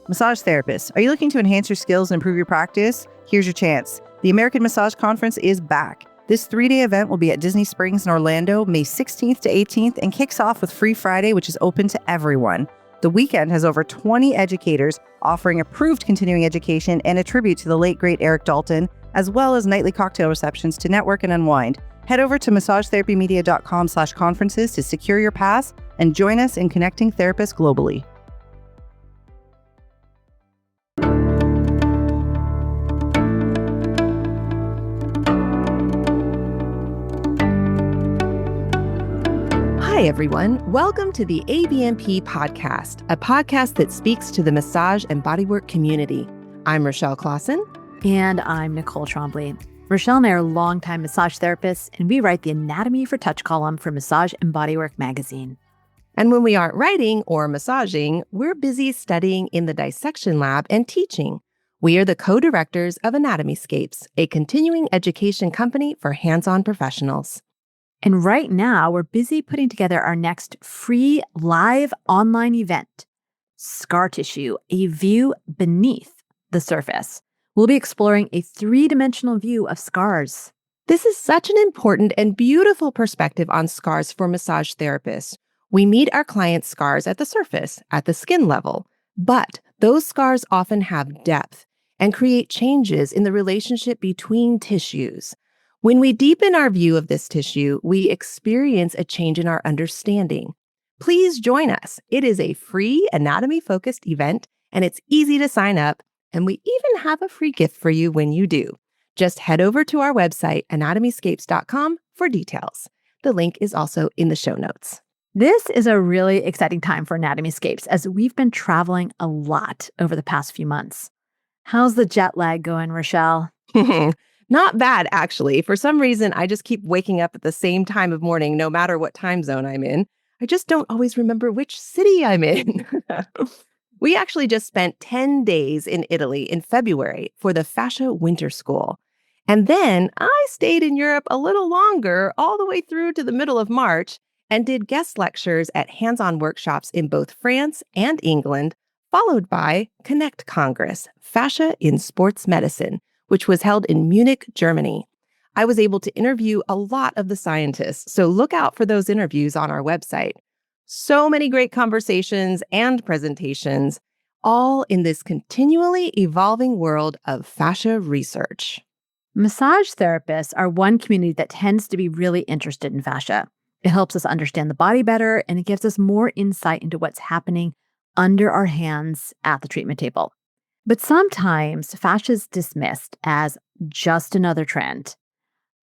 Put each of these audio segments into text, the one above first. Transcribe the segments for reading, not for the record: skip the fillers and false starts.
Massage therapists, are you looking to enhance your skills and improve your practice? Here's your chance. The American Massage Conference is back. This 3-day event will be at Disney Springs in Orlando, May 16th to 18th, and kicks off with Free Friday, which is open to everyone. The weekend has over 20 educators offering approved continuing education and a tribute to the late, great Eric Dalton, as well as nightly cocktail receptions to network and unwind. Head over to massagetherapymedia.com/conferences to secure your pass and join us in connecting therapists globally. Hi, everyone. Welcome to the ABMP Podcast, a podcast that speaks to the massage and bodywork community. I'm Rachelle Clauson. And I'm Nicole Trombley. Rachelle and I are longtime massage therapists, and we write the Anatomy for Touch column for Massage and Bodywork magazine. And when we aren't writing or massaging, we're busy studying in the dissection lab and teaching. We are the co-directors of AnatomySCAPES, a continuing education company for hands-on professionals. And right now, we're busy putting together our next free live online event, Scar Tissue, a view beneath the surface. We'll be exploring a 3-dimensional view of scars. This is such an important and beautiful perspective on scars for massage therapists. We meet our clients' scars at the surface, at the skin level, but those scars often have depth and create changes in the relationship between tissues. When we deepen our view of this tissue, we experience a change in our understanding. Please join us. It is a free anatomy-focused event, and it's easy to sign up, and we even have a free gift for you when you do. Just head over to our website, AnatomySCAPES.com, for details. The link is also in the show notes. This is a really exciting time for AnatomySCAPES, as we've been traveling a lot over the past few months. How's the jet lag going, Rachelle? Not bad, actually. For some reason, I just keep waking up at the same time of morning, no matter what time zone I'm in. I just don't always remember which city I'm in. We actually just spent 10 days in Italy in February for the Fascia Winter School. And then I stayed in Europe a little longer, all the way through to the middle of March, and did guest lectures at hands-on workshops in both France and England, followed by Connect Congress, Fascia in Sports Medicine, which was held in Munich, Germany. I was able to interview a lot of the scientists, so look out for those interviews on our website. So many great conversations and presentations, all in this continually evolving world of fascia research. Massage therapists are one community that tends to be really interested in fascia. It helps us understand the body better, and it gives us more insight into what's happening under our hands at the treatment table. But sometimes fascia is dismissed as just another trend.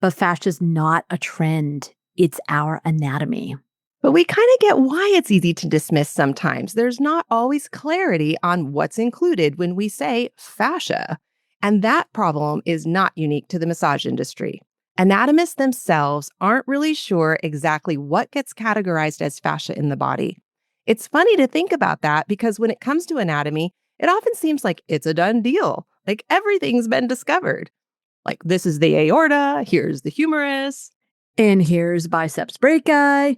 But fascia is not a trend. It's our anatomy. But we kind of get why it's easy to dismiss sometimes. There's not always clarity on what's included when we say fascia. And that problem is not unique to the massage industry. Anatomists themselves aren't really sure exactly what gets categorized as fascia in the body. It's funny to think about that because when it comes to anatomy, it often seems like it's a done deal, like everything's been discovered. Like, this is the aorta, here's the humerus, and here's biceps brachii.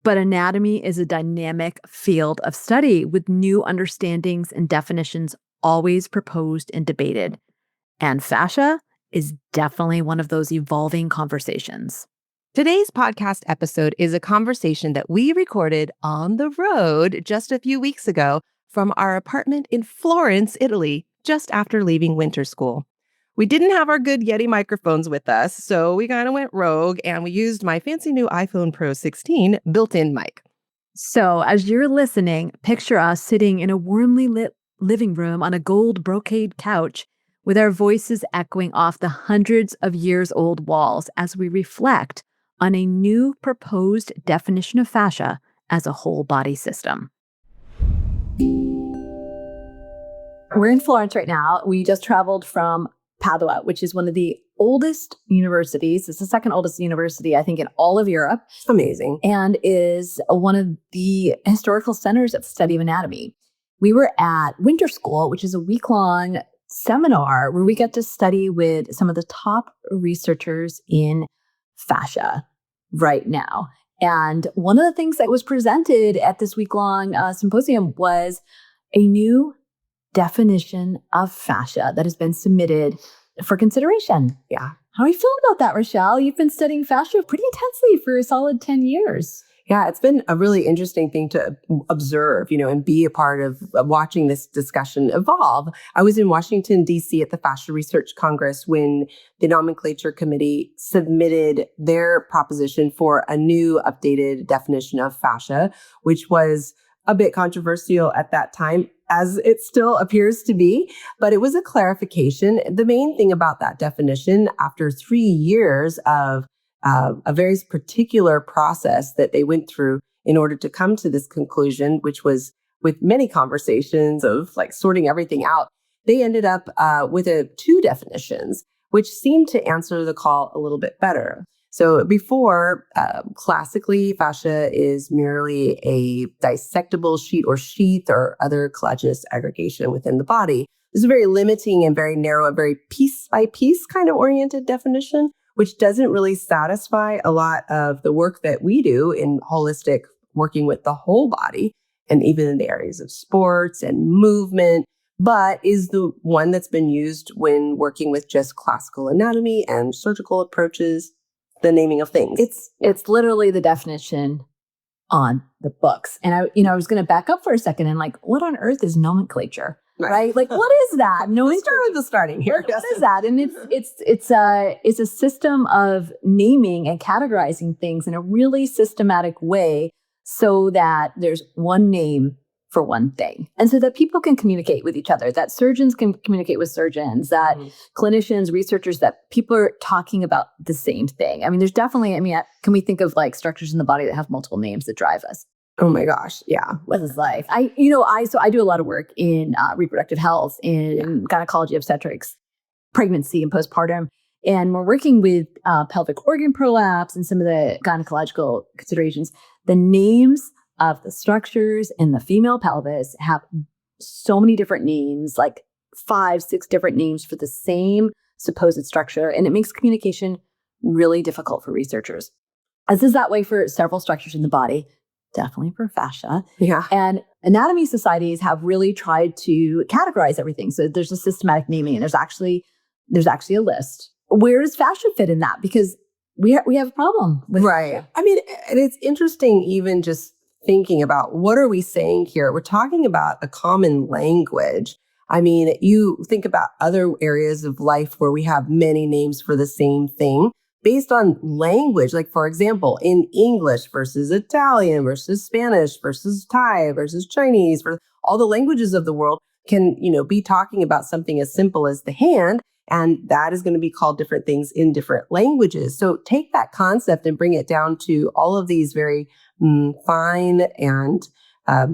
But anatomy is a dynamic field of study with new understandings and definitions always proposed and debated. And fascia is definitely one of those evolving conversations. Today's podcast episode is a conversation that we recorded on the road just a few weeks ago from our apartment in Florence, Italy, just after leaving winter school. We didn't have our good Yeti microphones with us, so we kind of went rogue and we used my fancy new iPhone Pro 16 built-in mic. So as you're listening, picture us sitting in a warmly lit living room on a gold brocade couch with our voices echoing off the hundreds of years old walls as we reflect on a new proposed definition of fascia as a whole body system. We're in Florence right now. We just traveled from Padua, which is one of the oldest universities. It's the second oldest university, I think, in all of Europe. Amazing. And is one of the historical centers of the study of anatomy. We were at Winter School, which is a week-long seminar where we get to study with some of the top researchers in fascia right now. And one of the things that was presented at this week-long symposium was a new definition of fascia that has been submitted for consideration. Yeah. How are you feeling about that, Rachelle? You've been studying fascia pretty intensely for a solid 10 years. Yeah, it's been a really interesting thing to observe, and be a part of watching this discussion evolve. I was in Washington, D.C. at the Fascia Research Congress when the nomenclature committee submitted their proposition for a new updated definition of fascia, which was a bit controversial at that time, as it still appears to be, but it was a clarification. The main thing about that definition, after 3 years of a very particular process that they went through in order to come to this conclusion, which was with many conversations of sorting everything out, they ended up with two definitions, which seemed to answer the call a little bit better. So before, classically, fascia is merely a dissectable sheet or sheath or other collagenous aggregation within the body. This is a very limiting and very narrow, a very piece by piece kind of oriented definition, which doesn't really satisfy a lot of the work that we do in holistic working with the whole body, and even in the areas of sports and movement, but is the one that's been used when working with just classical anatomy and surgical approaches, the naming of things. It's literally the definition on the books. And I was going to back up for a second and what on earth is nomenclature? Right? What is that? Let's start with the starting here. What is that? And it's a system of naming and categorizing things in a really systematic way so that there's one name for one thing. And so that people can communicate with each other, that surgeons can communicate with surgeons, that clinicians, researchers, that people are talking about the same thing. I mean, there's definitely, can we think of structures in the body that have multiple names that drive us? Oh my gosh. Yeah. What is life? I do a lot of work in reproductive health, in gynecology, obstetrics, pregnancy and postpartum. And we're working with pelvic organ prolapse and some of the gynecological considerations. The names of the structures in the female pelvis have so many different names, 5, 6 different names for the same supposed structure. And it makes communication really difficult for researchers. As is that way for several structures in the body. Definitely for fascia. Yeah. And anatomy societies have really tried to categorize everything. So there's a systematic naming, and there's actually a list. Where does fascia fit in that? Because we have a problem with Right. And it's interesting even just thinking about what are we saying here? We're talking about a common language. You think about other areas of life where we have many names for the same thing. Based on language, for example, in English versus Italian versus Spanish versus Thai versus Chinese, for all the languages of the world can, be talking about something as simple as the hand, and that is going to be called different things in different languages. So take that concept and bring it down to all of these very fine and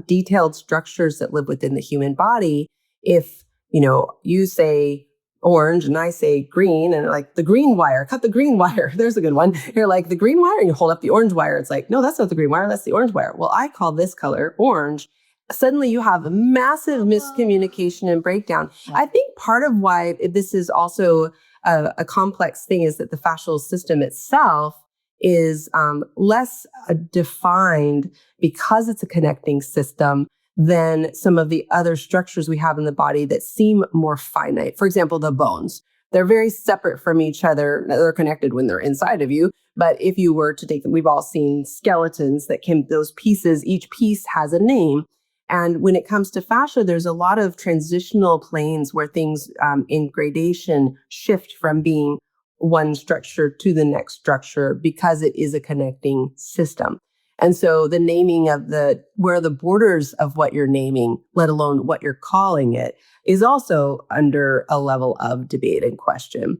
detailed structures that live within the human body. If, you say orange and I say green, and the green wire, cut the green wire. There's a good one. You're the green wire, and you hold up the orange wire. It's no, that's not the green wire. That's the orange wire. Well, I call this color orange. Suddenly you have a massive miscommunication and breakdown. Yeah. I think part of why this is also a complex thing is that the fascial system itself is less defined because it's a connecting system than some of the other structures we have in the body that seem more finite. For example, the bones. They're very separate from each other. They're connected when they're inside of you. But if you were to take them, we've all seen skeletons those pieces, each piece has a name. And when it comes to fascia, there's a lot of transitional planes where things in gradation shift from being one structure to the next structure because it is a connecting system. And so the naming of where the borders of what you're naming, let alone what you're calling it, is also under a level of debate and question.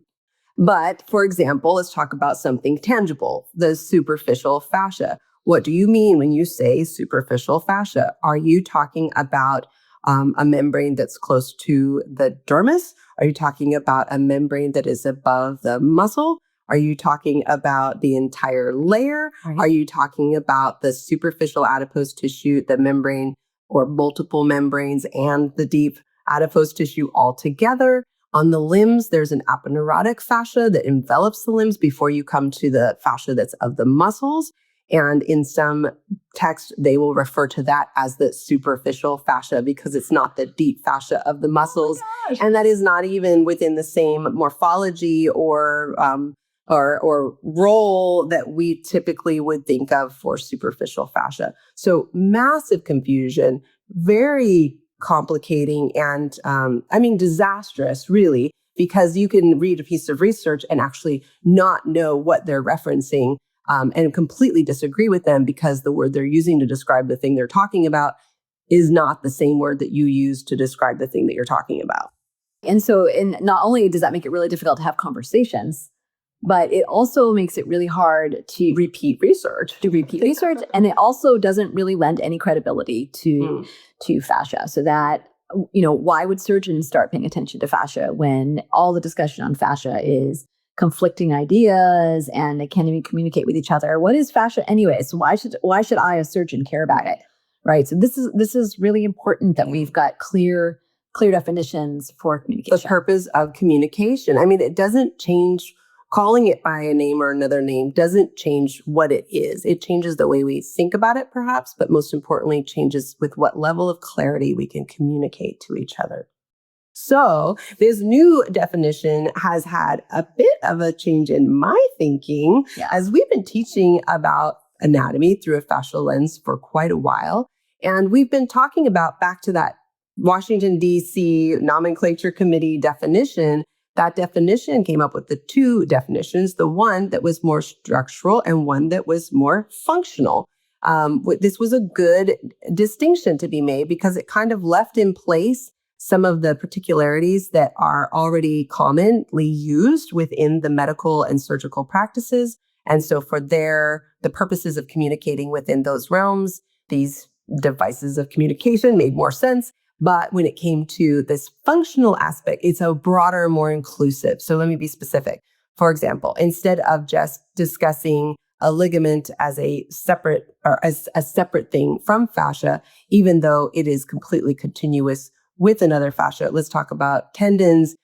But for example, let's talk about something tangible, the superficial fascia. What do you mean when you say superficial fascia? Are you talking about a membrane that's close to the dermis? Are you talking about a membrane that is above the muscle? Are you talking about the entire layer? Right. Are you talking about the superficial adipose tissue, the membrane or multiple membranes and the deep adipose tissue all together? On the limbs, there's an aponeurotic fascia that envelops the limbs before you come to the fascia that's of the muscles. And in some texts, they will refer to that as the superficial fascia because it's not the deep fascia of the muscles. Oh and that is not even within the same morphology or role that we typically would think of for superficial fascia. So massive confusion, very complicating and, disastrous, really, because you can read a piece of research and actually not know what they're referencing and completely disagree with them because the word they're using to describe the thing they're talking about is not the same word that you use to describe the thing that you're talking about. And so, not only does that make it really difficult to have conversations, but it also makes it really hard to repeat research. And it also doesn't really lend any credibility to fascia. So that, why would surgeons start paying attention to fascia when all the discussion on fascia is conflicting ideas and they can't even communicate with each other? What is fascia anyway? So why should I, a surgeon, care about it? Right. So this is really important that we've got clear definitions for communication. The purpose of communication. It doesn't change. Calling it by a name or another name doesn't change what it is. It changes the way we think about it, perhaps, but most importantly, changes with what level of clarity we can communicate to each other. So this new definition has had a bit of a change in my thinking as we've been teaching about anatomy through a fascial lens for quite a while. And we've been talking about back to that Washington, D.C. nomenclature committee definition. That definition came up with the two definitions, the one that was more structural and one that was more functional. This was a good distinction to be made because it kind of left in place some of the particularities that are already commonly used within the medical and surgical practices. And so for the purposes of communicating within those realms, these devices of communication made more sense. But when it came to this functional aspect, it's a broader, more inclusive. So let me be specific. For example, instead of just discussing a ligament as a separate thing from fascia, even though it is completely continuous with another fascia, let's talk about tendons,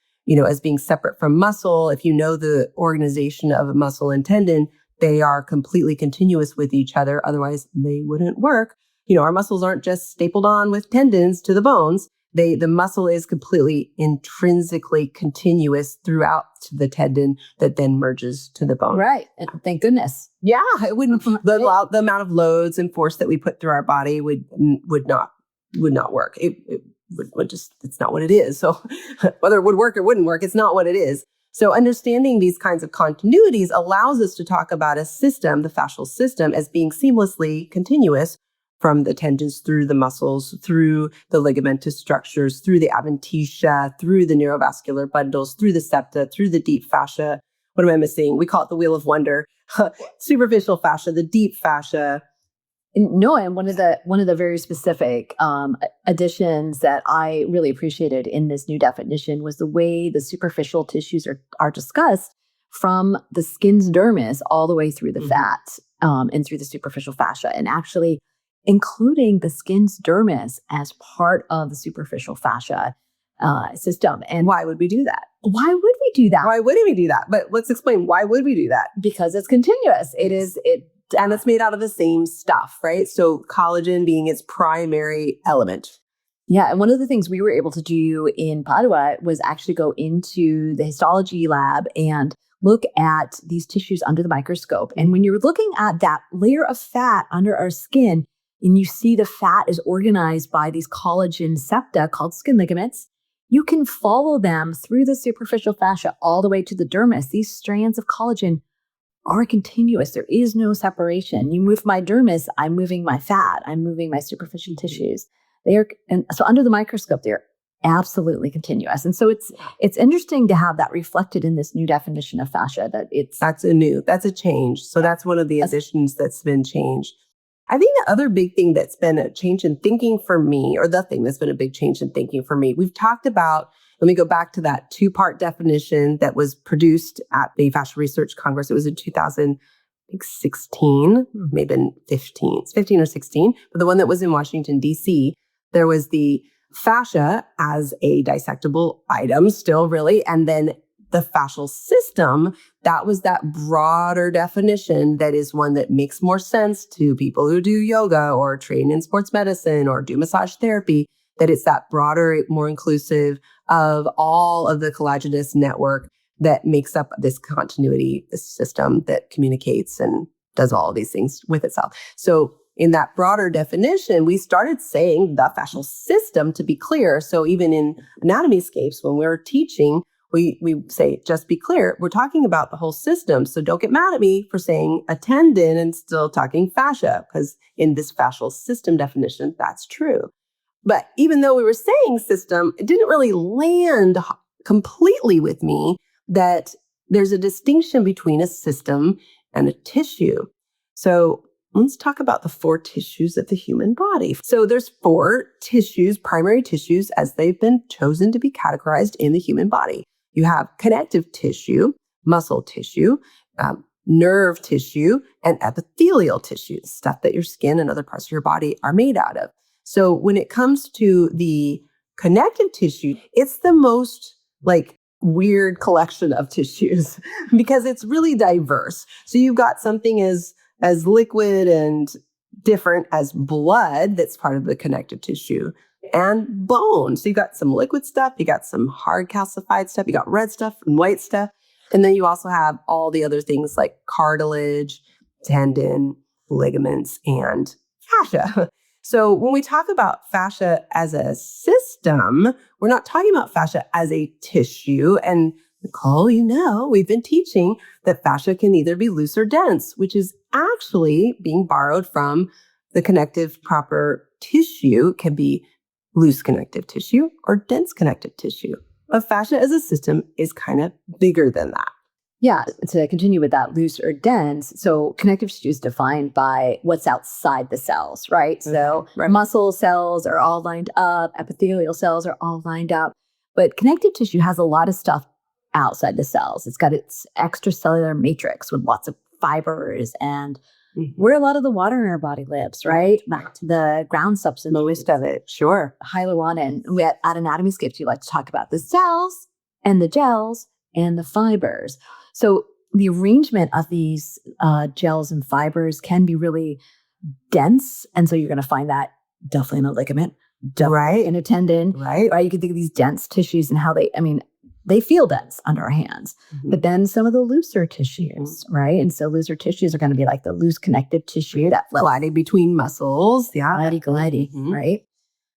as being separate from muscle. If you know the organization of a muscle and tendon, they are completely continuous with each other. Otherwise, they wouldn't work. Our muscles aren't just stapled on with tendons to the bones. The muscle is completely intrinsically continuous throughout the tendon that then merges to the bone. Right. And thank goodness. Yeah. It wouldn't, the amount of loads and force that we put through our body would not work. It would just, it's not what it is. So whether it would work or wouldn't work, it's not what it is. So understanding these kinds of continuities allows us to talk about a system, the fascial system, as being seamlessly continuous from the tendons through the muscles, through the ligamentous structures, through the adventitia, through the neurovascular bundles, through the septa, through the deep fascia. What am I missing? We call it the wheel of wonder. Superficial fascia, the deep fascia. No, and one of the very specific additions that I really appreciated in this new definition was the way the superficial tissues are discussed from the skin's dermis all the way through the fat and through the superficial fascia, and actually including the skin's dermis as part of the superficial fascia system. And why would we do that? Why would we do that? Why wouldn't we do that? But let's explain, why would we do that? Because it's continuous. And it's made out of the same stuff, right? So collagen being its primary element. Yeah. And one of the things we were able to do in Padua was actually go into the histology lab and look at these tissues under the microscope. And when you're looking at that layer of fat under our skin, and you see the fat is organized by these collagen septa called skin ligaments, you can follow them through the superficial fascia all the way to the dermis. These strands of collagen are continuous. There is no separation. You move my dermis, I'm moving my fat, I'm moving my superficial tissues. And so under the microscope, they're absolutely continuous. And so it's interesting to have that reflected in this new definition of fascia. That's a change. So that's one of the additions that's been changed. I think the other big thing that's been a change in thinking for me, or the thing that's been a big change in thinking for me, we've talked about, let me go back to that two-part definition that was produced at the Fascia Research Congress. It was in 2016, maybe 15. It's 15 or 16, but the one that was in Washington, D.C., there was the fascia as a dissectable item still really, and then the fascial system, that was that broader definition that is one that makes more sense to people who do yoga or train in sports medicine or do massage therapy, that it's that broader, more inclusive of all of the collagenous network that makes up this continuity, this system that communicates and does all of these things with itself. So in that broader definition, we started saying the fascial system to be clear. So even in AnatomySCAPES, when we're teaching, we say, just be clear, we're talking about the whole system. So don't get mad at me for saying a tendon and still talking fascia, because in this fascial system definition, that's true. But even though we were saying system, it didn't really land completely with me that there's a distinction between a system and a tissue. So let's talk about the 4 tissues of the human body. So there's 4 tissues, primary tissues, as they've been chosen to be categorized in the human body. You have connective tissue, muscle tissue, nerve tissue, and epithelial tissue, stuff that your skin and other parts of your body are made out of. So when it comes to the connective tissue, it's the most weird collection of tissues because it's really diverse. So you've got something as liquid and different as blood that's part of the connective tissue, and bone. So you got some liquid stuff, you got some hard calcified stuff, you got red stuff and white stuff. And then you also have all the other things like cartilage, tendon, ligaments, and fascia. So when we talk about fascia as a system, we're not talking about fascia as a tissue. And Nicole, we've been teaching that fascia can either be loose or dense, which is actually being borrowed from the connective proper tissue. Can be loose connective tissue or dense connective tissue. But fascia as a system is kind of bigger than that. Yeah, to continue with that, loose or dense. So connective tissue is defined by what's outside the cells, right? So muscle cells are all lined up, epithelial cells are all lined up, but connective tissue has a lot of stuff outside the cells. It's got its extracellular matrix with lots of fibers and where a lot of the water in our body lives, right? Back to the ground substance. Most of it, sure. Hyaluronan. We at AnatomySCAPES, we like to talk about the cells and the gels and the fibers. So the arrangement of these gels and fibers can be really dense. And so you're going to find that definitely in a ligament, definitely in a tendon, right? You can think of these dense tissues and how they feel dense under our hands. But then some of the looser tissues, right? And so looser tissues are going to be like the loose connective tissue that gliding between muscles. Yeah. Gliding, right?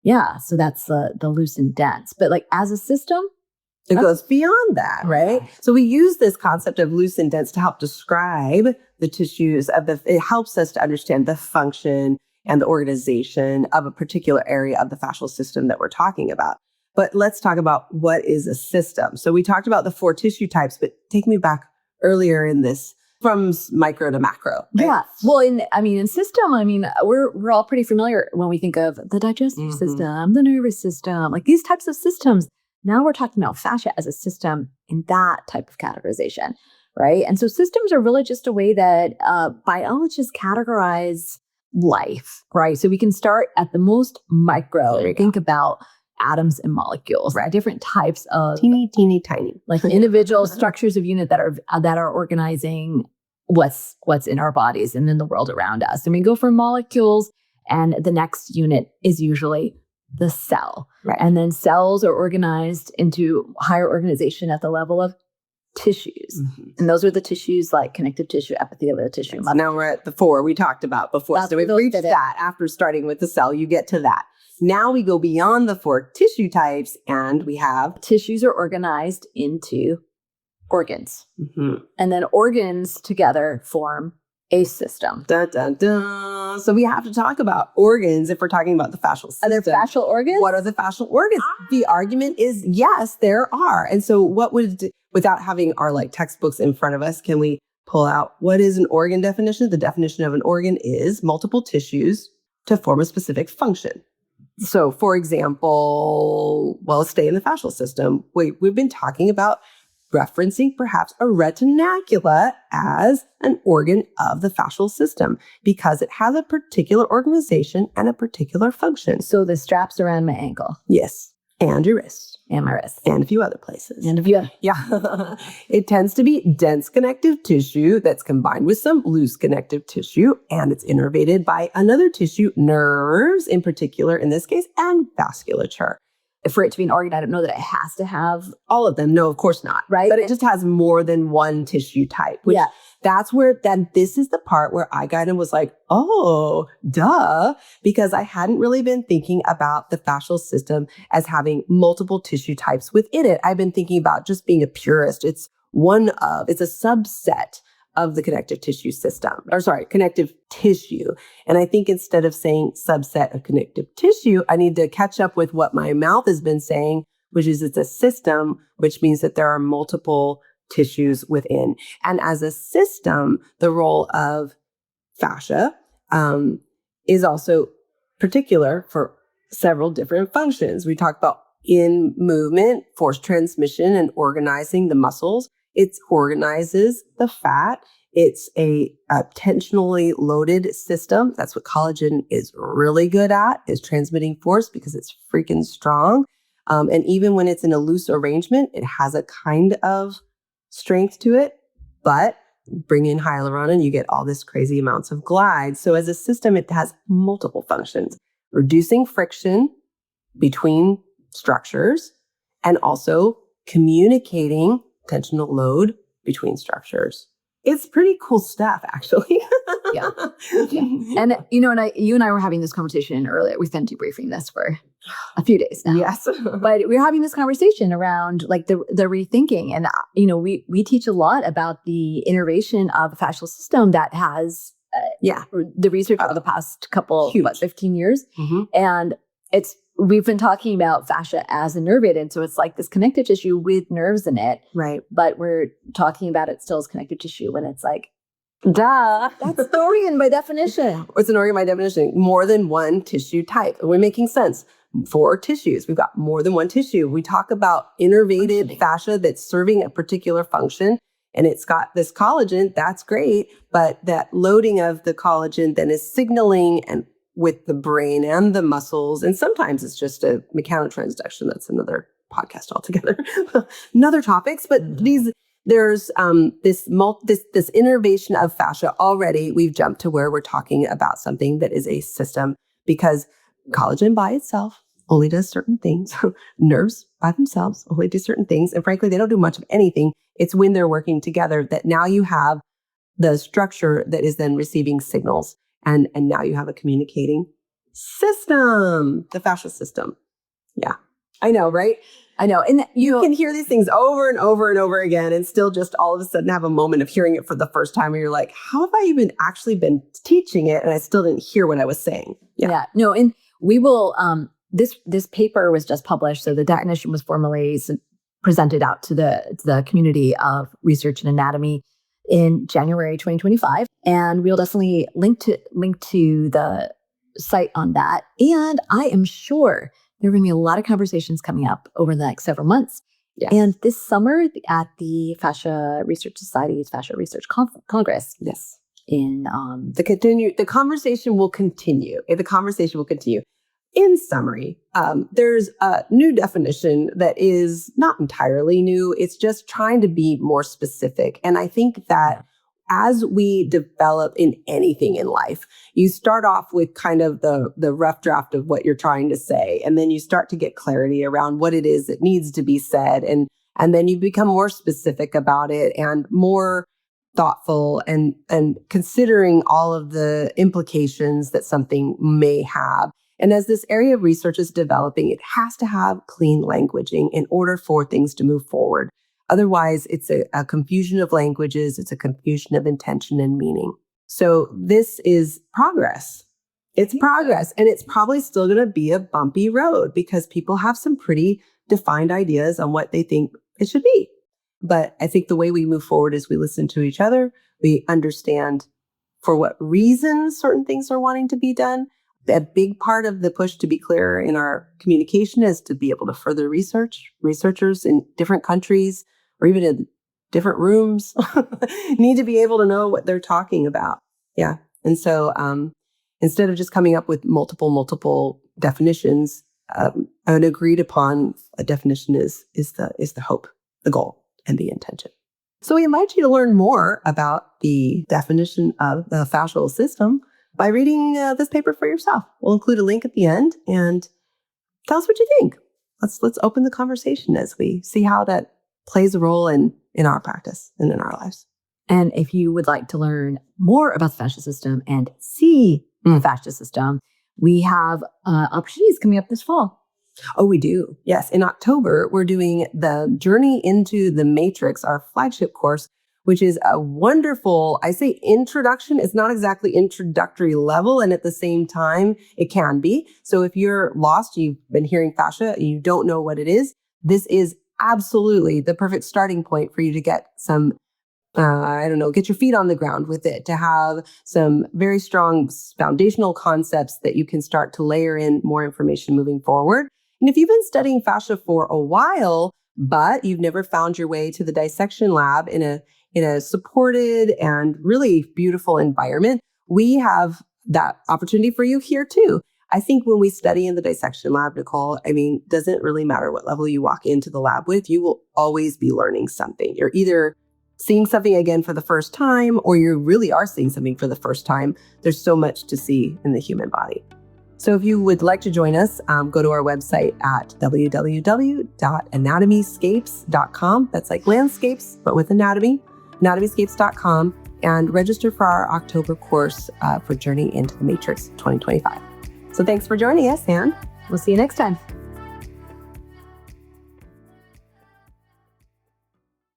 Yeah. So that's the loose and dense. But as a system, it goes beyond that, right? So we use this concept of loose and dense to help describe the tissues it helps us to understand the function and the organization of a particular area of the fascial system that we're talking about. But let's talk about what is a system. So we talked about the 4 tissue types, but take me back earlier in this from micro to macro. Right? Yeah. Well, in system, we're all pretty familiar when we think of the digestive system, the nervous system, these types of systems. Now we're talking about fascia as a system in that type of categorization, right? And so systems are really just a way that biologists categorize life, right? So we can start at the most micro, think about atoms and molecules, right? Different types of teeny, tiny, individual structures of unit that are organizing what's in our bodies and in the world around us. And we go from molecules, and the next unit is usually the cell. Right. And then cells are organized into higher organization at the level of tissues. And those are the tissues like connective tissue, epithelial tissue. So now we're at the 4 we talked about before. So we've reached that. After starting with the cell, you get to that. Now we go beyond the 4 tissue types, and we have tissues are organized into organs. And then organs together form a system. Dun, dun, dun. So we have to talk about organs if we're talking about the fascial system. Are there fascial organs? What are the fascial organs? The argument is yes, there are. And so without having our textbooks in front of us, can we pull out what is an organ definition? The definition of an organ is multiple tissues to form a specific function. So for example, let's stay in the fascial system. We've been talking about referencing perhaps a retinacula as an organ of the fascial system because it has a particular organization and a particular function. So the straps around my ankle. Yes. And your wrist. And my wrists. And a few other places. And a few. Yeah. It tends to be dense connective tissue that's combined with some loose connective tissue, and it's innervated by another tissue, nerves in particular, in this case, and vasculature. For it to be an organ, I don't know that it has to have all of them. No, of course not. Right. But it just has more than one tissue type. Which that's where this is the part where I got and was like, oh, duh, because I hadn't really been thinking about the fascial system as having multiple tissue types within it. I've been thinking about just being a purist. It's a subset of the connective tissue connective tissue. And I think instead of saying subset of connective tissue, I need to catch up with what my mouth has been saying, which is it's a system, which means that there are multiple tissues within. And as a system, the role of fascia is also particular for several different functions. We talked about in movement, force transmission, and organizing the muscles. It organizes the fat. It's a tensionally loaded system. That's what collagen is really good at, is transmitting force because it's freaking strong. And even when it's in a loose arrangement, it has a kind of strength to it, but bring in hyaluron and you get all this crazy amounts of glide. So as a system, it has multiple functions, reducing friction between structures and also communicating tensional load between structures. It's pretty cool stuff, actually. Yeah. And you and I were having this conversation earlier. We've been debriefing this for a few days now. Yes. But we're having this conversation around like the rethinking. And, we teach a lot about the innervation of the fascial system that has, the research over the past couple, 15 years. Mm-hmm. And we've been talking about fascia as innervated. So it's like this connective tissue with nerves in it. Right. But we're talking about it still as connective tissue when it's like, duh, that's an organ by definition. It's an organ by definition. More than one tissue type. We're making sense. 4 tissues. We've got more than one tissue. We talk about innervated fascia that's serving a particular function, and it's got this collagen. That's great. But that loading of the collagen then is signaling and with the brain and the muscles. And sometimes it's just a mechanotransduction. That's another podcast altogether. Another topics. But there's this innervation of fascia already. We've jumped to where we're talking about something that is a system, because collagen by itself only does certain things. Nerves by themselves only do certain things. And frankly, they don't do much of anything. It's when they're working together that now you have the structure that is then receiving signals. And now you have a communicating system, the fascia system. Yeah. I know, right? I know. And you can hear these things over and over and over again and still just all of a sudden have a moment of hearing it for the first time where you're like, how have I even actually been teaching it? And I still didn't hear what I was saying. Yeah. No, and we will, this paper was just published. So the definition was formally presented out to the community of research and anatomy in January 2025. And we'll definitely link to the site on that. And I am sure there are going to be a lot of conversations coming up over the next several months. Yes. And this summer at the Fascia Research Society's Fascia Research Congress. Yes. In the conversation will continue. The conversation will continue. In summary, there's a new definition that is not entirely new. It's just trying to be more specific. And I think that as we develop in anything in life, you start off with kind of the rough draft of what you're trying to say. And then you start to get clarity around what it is that needs to be said. And then you become more specific about it and more thoughtful and considering all of the implications that something may have. And as this area of research is developing, it has to have clean languaging in order for things to move forward. Otherwise, it's a confusion of languages. It's a confusion of intention and meaning. So this is progress. It's progress. And it's probably still going to be a bumpy road because people have some pretty defined ideas on what they think it should be. But I think the way we move forward is we listen to each other. We understand for what reasons certain things are wanting to be done. A big part of the push to be clearer in our communication is to be able to further research. Researchers in different countries or even in different rooms need to be able to know what they're talking about. Yeah. And so instead of just coming up with multiple definitions, an agreed upon definition is the hope, the goal, and the intention. So we invite you to learn more about the definition of the fascial system by reading this paper for yourself. We'll include a link at the end, and tell us what you think. Let's open the conversation as we see how that plays a role in our practice and in our lives. And if you would like to learn more about the fascia system and see the fascia system, we have opportunities coming up this fall. Oh, we do. Yes. In October, we're doing the Journey into the Matrix, our flagship course, which is a wonderful, I say introduction. It's not exactly introductory level. And at the same time, it can be. So if you're lost, you've been hearing fascia, you don't know what it is, this is absolutely the perfect starting point for you to get some get your feet on the ground with it, to have some very strong foundational concepts that you can start to layer in more information moving forward. And if you've been studying fascia for a while, but you've never found your way to the dissection lab in a supported and really beautiful environment, we have that opportunity for you here too. I think when we study in the dissection lab, Nicole, doesn't really matter what level you walk into the lab with, you will always be learning something. You're either seeing something again for the first time, or you really are seeing something for the first time. There's so much to see in the human body. So if you would like to join us, go to our website at www.AnatomySCAPES.com. That's like landscapes, but with anatomy, AnatomySCAPES.com, and register for our October course for Journey into the Matrix 2025. So thanks for joining us, and We'll see you next time.